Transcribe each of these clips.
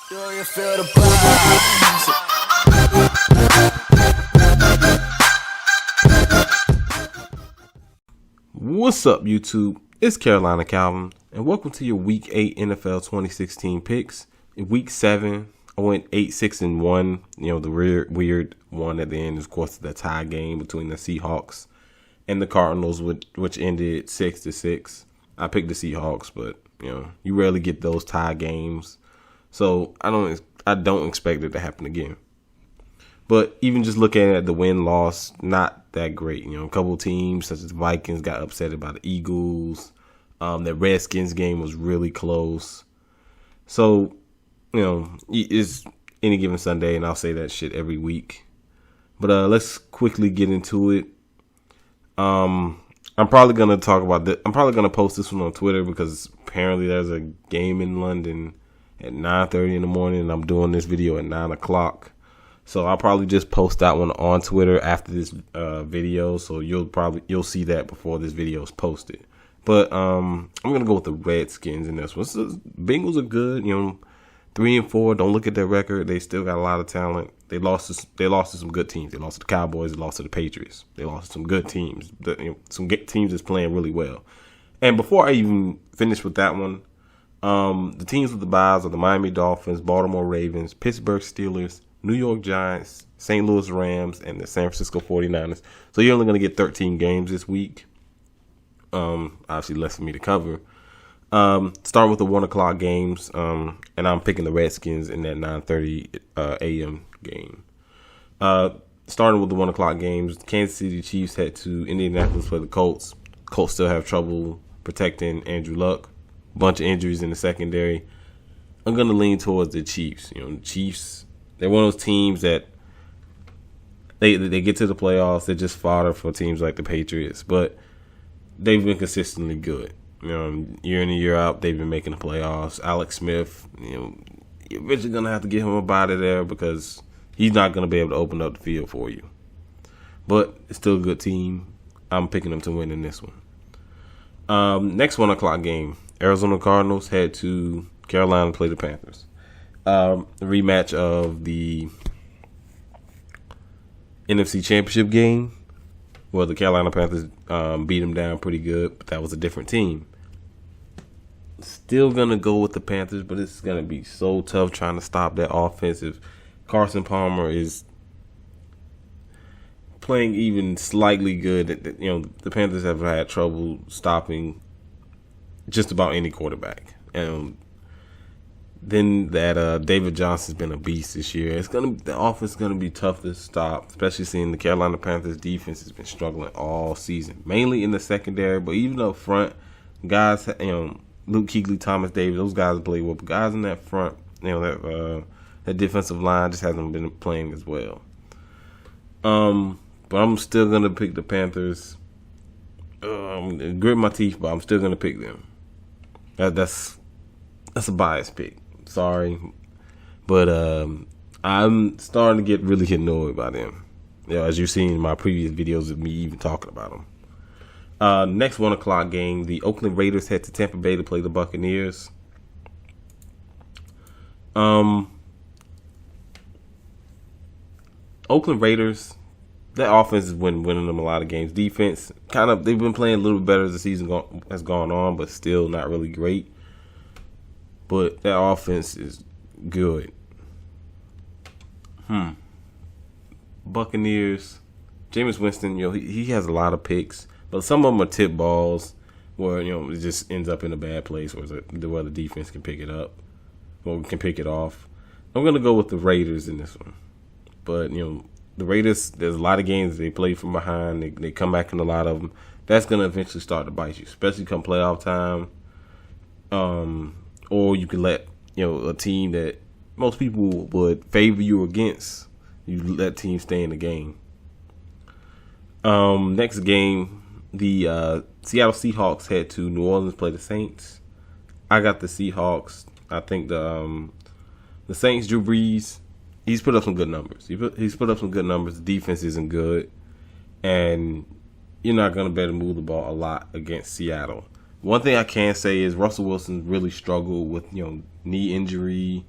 Do you feel the vibes? What's up, YouTube? It's Carolina Calvin, and welcome to your Week 8 NFL 2016 picks. In Week 7, I went 8-6-1. The weird one at the end is, of course, the tie game between the Seahawks and the Cardinals, which ended 6-6. I picked the Seahawks, but you rarely get those tie games, so I don't expect it to happen again. But even just looking at the win-loss, not that great. A couple of teams such as the Vikings got upset by the Eagles. The Redskins game was really close. So, it's any given Sunday, and I'll say that shit every week. But let's quickly get into it. I'm probably going to talk about this. I'm probably going to post this one on Twitter because apparently there's a game in London at 9:30 in the morning, and I'm doing this video at 9 o'clock. So I'll probably just post that one on Twitter after this video. So you'll see that before this video is posted. But I'm gonna go with the Redskins in this one. So Bengals are good, 3-4. Don't look at their record. They still got a lot of talent. They lost to some good teams. They lost to the Cowboys. They lost to the Patriots. They lost to some good teams. Some good teams that's playing really well. And before I even finish with that one, the teams with the byes are the Miami Dolphins, Baltimore Ravens, Pittsburgh Steelers, New York Giants, St. Louis Rams, and the San Francisco 49ers. So you're only going to get 13 games this week. Obviously less for me to cover. Start with the 1 o'clock games, and I'm picking the Redskins in that 9:30 a.m. game. Starting with the 1 o'clock games, Kansas City Chiefs head to Indianapolis for the Colts. Colts still have trouble protecting Andrew Luck. Bunch of injuries in the secondary. I'm going to lean towards the Chiefs. The Chiefs, they're one of those teams that they get to the playoffs. They're just fodder for teams like the Patriots, but they've been consistently good. Year in and year out, they've been making the playoffs. Alex Smith, you're eventually going to have to get him up out of there because he's not going to be able to open up the field for you. But it's still a good team. I'm picking them to win in this one. Next 1 o'clock game, Arizona Cardinals head to Carolina to play the Panthers. Rematch of the NFC Championship game where the Carolina Panthers beat them down pretty good, but that was a different team. Still going to go with the Panthers, but it's going to be so tough trying to stop that offense if Carson Palmer is playing even slightly good. The Panthers have had trouble stopping just about any quarterback. And then that David Johnson's been a beast this year. The offense is gonna be tough to stop, especially seeing the Carolina Panthers defense has been struggling all season, mainly in the secondary, but even up front, guys, Luke Kuechly, Thomas Davis, those guys play well. But guys in that front, that defensive line just hasn't been playing as well. But I'm still gonna pick the Panthers. Grit my teeth, but I'm still gonna pick them. That's a biased pick. Sorry, but I'm starting to get really annoyed by them. As you've seen in my previous videos of me even talking about them. Next 1 o'clock game, the Oakland Raiders head to Tampa Bay to play the Buccaneers. Oakland Raiders, that offense has been winning them a lot of games. Defense, they've been playing a little bit better as the season has gone on, but still not really great. But that offense is good. Buccaneers, Jameis Winston, he has a lot of picks, but some of them are tip balls where, it just ends up in a bad place where the defense can pick it up or can pick it off. I'm going to go with the Raiders in this one. But, the Raiders, there's a lot of games they play from behind. They come back in a lot of them. That's going to eventually start to bite you, especially come playoff time. Or you can let, a team that most people would favor you against, you let teams stay in the game. Next game, the Seattle Seahawks head to New Orleans to play the Saints. I got the Seahawks. I think the Saints, Drew Brees, he's put up some good numbers. He's put up some good numbers. The defense isn't good. And you're not going to be able to move the ball a lot against Seattle. One thing I can say is Russell Wilson really struggled with, knee injury.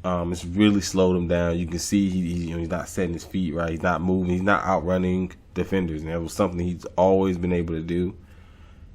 It's really slowed him down. You can see he's not setting his feet right. He's not moving. He's not outrunning defenders. And that was something he's always been able to do.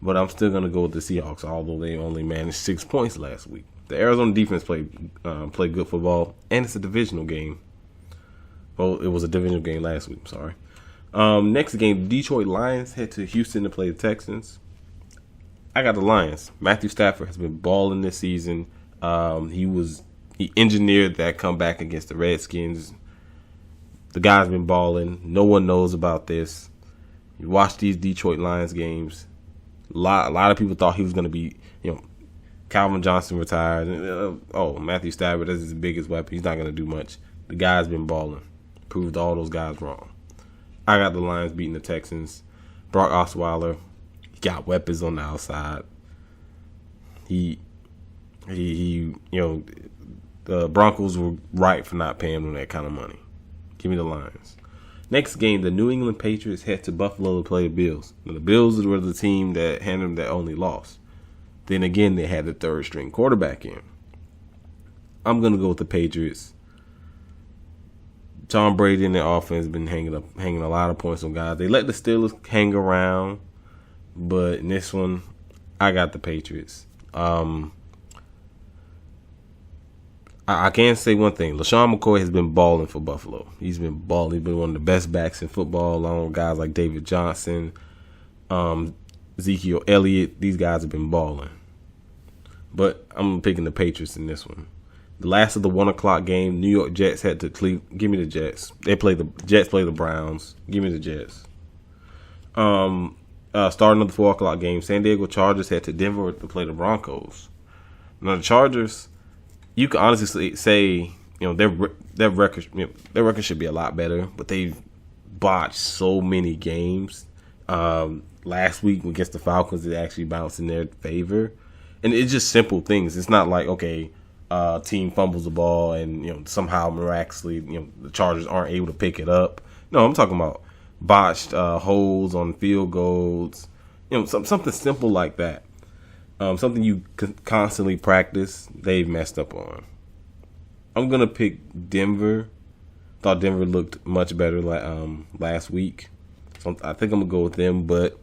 But I'm still going to go with the Seahawks, although they only managed 6 points last week. The Arizona defense played good football, and it's a divisional game. Well, it was a divisional game last week. Sorry. Next game, the Detroit Lions head to Houston to play the Texans. I got the Lions. Matthew Stafford has been balling this season. He engineered that comeback against the Redskins. The guy's been balling. No one knows about this. You watch these Detroit Lions games. A lot of people thought he was going to be, Calvin Johnson retired. Matthew Stafford is his biggest weapon. He's not going to do much. The guy's been balling. Proved all those guys wrong. I got the Lions beating the Texans. Brock Osweiler, he got weapons on the outside. The Broncos were right for not paying him that kind of money. Give me the Lions. Next game, the New England Patriots head to Buffalo to play the Bills. Now, the Bills were the team that had them that only lost. Then again, they had the third string quarterback in. I'm going to go with the Patriots. Tom Brady and their offense has been hanging a lot of points on guys. They let the Steelers hang around, but in this one, I got the Patriots. I can say one thing. LaShawn McCoy has been balling for Buffalo. He's been balling. He's been one of the best backs in football, along with guys like David Johnson, Ezekiel Elliott. These guys have been balling. But I'm picking the Patriots in this one. The last of the 1 o'clock game, New York Jets had to Cleveland. Give me the Jets. The Jets play the Browns. Give me the Jets. Starting of the 4 o'clock game, San Diego Chargers head to Denver to play the Broncos. Now the Chargers, you can honestly say, their record should be a lot better, but they've botched so many games. Last week against the Falcons, it actually bounced in their favor, and it's just simple things. It's not like team fumbles the ball and somehow miraculously the Chargers aren't able to pick it up. No, I'm talking about botched holds on field goals. Something simple like that. Something you constantly practice, they've messed up on. I'm going to pick Denver. Thought Denver looked much better last week. So I think I'm going to go with them. But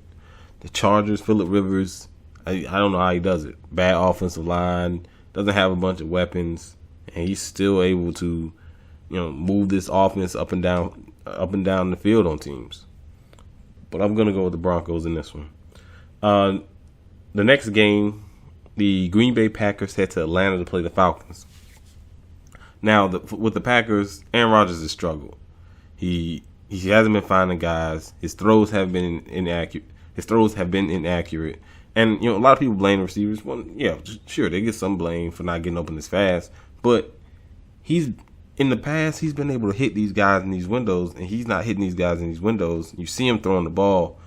the Chargers, Phillip Rivers, I don't know how he does it. Bad offensive line, doesn't have a bunch of weapons, and he's still able to move this offense up and down the field on teams. But I'm going to go with the Broncos in this one. The next game, the Green Bay Packers head to Atlanta to play the Falcons. Now, with the Packers, Aaron Rodgers has struggled. He hasn't been finding guys. His throws have been inaccurate. And a lot of people blame the receivers. Well, yeah, sure, they get some blame for not getting open as fast. But in the past, he's been able to hit these guys in these windows, and he's not hitting these guys in these windows. You see him throwing the ball,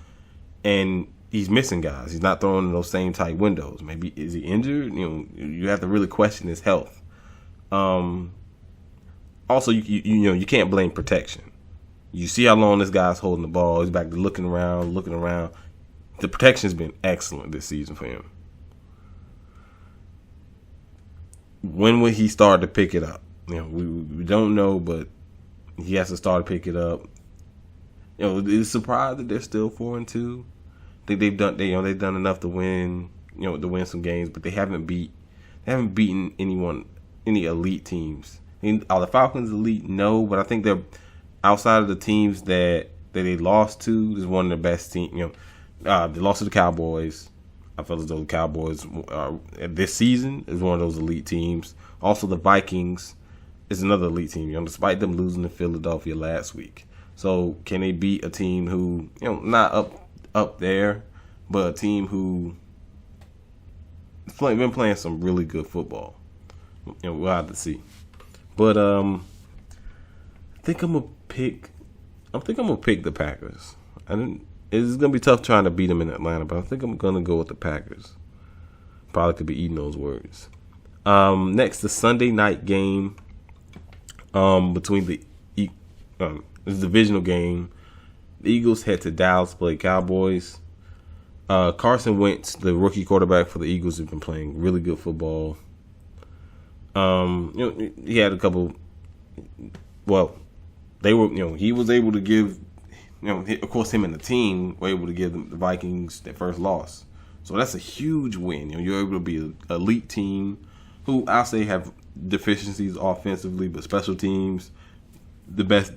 and he's missing guys. He's not throwing in those same tight windows. Maybe is he injured? You have to really question his health. Also, you can't blame protection. You see how long this guy's holding the ball. He's back to looking around. The protection's been excellent this season for him. When will he start to pick it up? We don't know, but he has to start to pick it up. It's surprised that they're still 4-2. I think they've done enough to win, to win some games, but they haven't beaten any elite teams. Are the Falcons elite? No, but I think they're outside of the teams that they lost to. Is one of the best teams. They lost to the Cowboys. I feel as though the Cowboys this season is one of those elite teams. Also, the Vikings is another elite team. Despite them losing to Philadelphia last week, so can they beat a team who not up there, but a team who been playing some really good football? We'll have to see. But I think I'm gonna pick the Packers. It's gonna be tough trying to beat them in Atlanta, but I think I'm gonna go with the Packers. Probably could be eating those words. Next, the Sunday night game between this divisional game. The Eagles head to Dallas to play Cowboys. Carson Wentz, the rookie quarterback for the Eagles, has been playing really good football. He had a couple. Well, they were. He was able to give. Of course, him and the team were able to give the Vikings their first loss. So that's a huge win. You're able to be an elite team who I'll say have deficiencies offensively, but special teams, the best.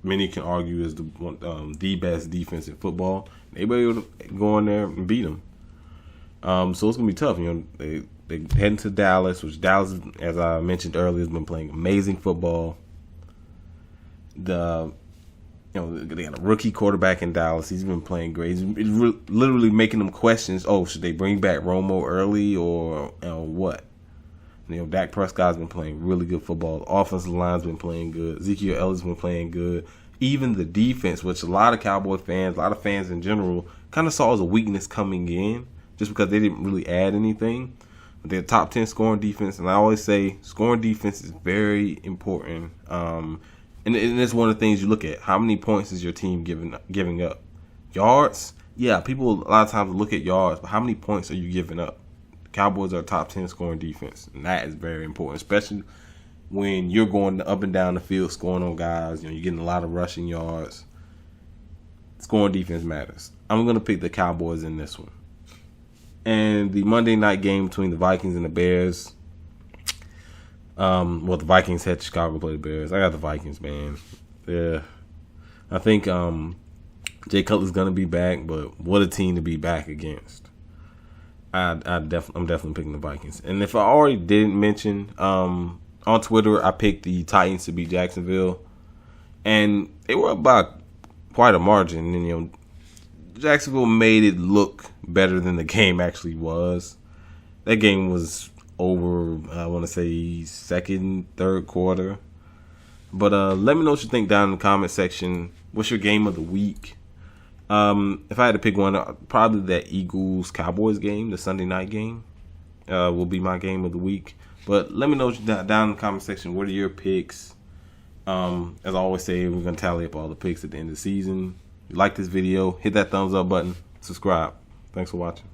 Many can argue is the best defense in football. They were able to go in there and beat them. So it's gonna be tough. They heading to Dallas, which Dallas, as I mentioned earlier, has been playing amazing football. They got a rookie quarterback in Dallas. He's been playing great. He's literally making them questions. Oh, should they bring back Romo early or what? Dak Prescott's been playing really good football. The offensive line's been playing good. Ezekiel Elliott's been playing good. Even the defense, which a lot of Cowboy fans, a lot of fans in general, kind of saw as a weakness coming in, just because they didn't really add anything. But they're top 10 scoring defense, and I always say scoring defense is very important. And it's one of the things you look at. How many points is your team giving up? Yards? Yeah, people a lot of times look at yards, but how many points are you giving up? Cowboys are a top 10 scoring defense, and that is very important, especially when you're going up and down the field scoring on guys. You're getting a lot of rushing yards. Scoring defense matters. I'm going to pick the Cowboys in this one. And the Monday night game between the Vikings and the Bears. The Vikings had Chicago play the Bears. I got the Vikings, man. Yeah, I think Jay Cutler's going to be back, but what a team to be back against. I'm definitely picking the Vikings. And if I already didn't mention, on Twitter, I picked the Titans to beat Jacksonville. And they were up by quite a margin. And, Jacksonville made it look better than the game actually was. That game was over, I want to say, second, third quarter. But let me know what you think down in the comment section. What's your game of the week? If I had to pick one, probably that Eagles-Cowboys game, the Sunday night game, will be my game of the week. But let me know down in the comment section. What are your picks? As I always say, we're going to tally up all the picks at the end of the season. If you like this video, hit that thumbs up button. Subscribe. Thanks for watching.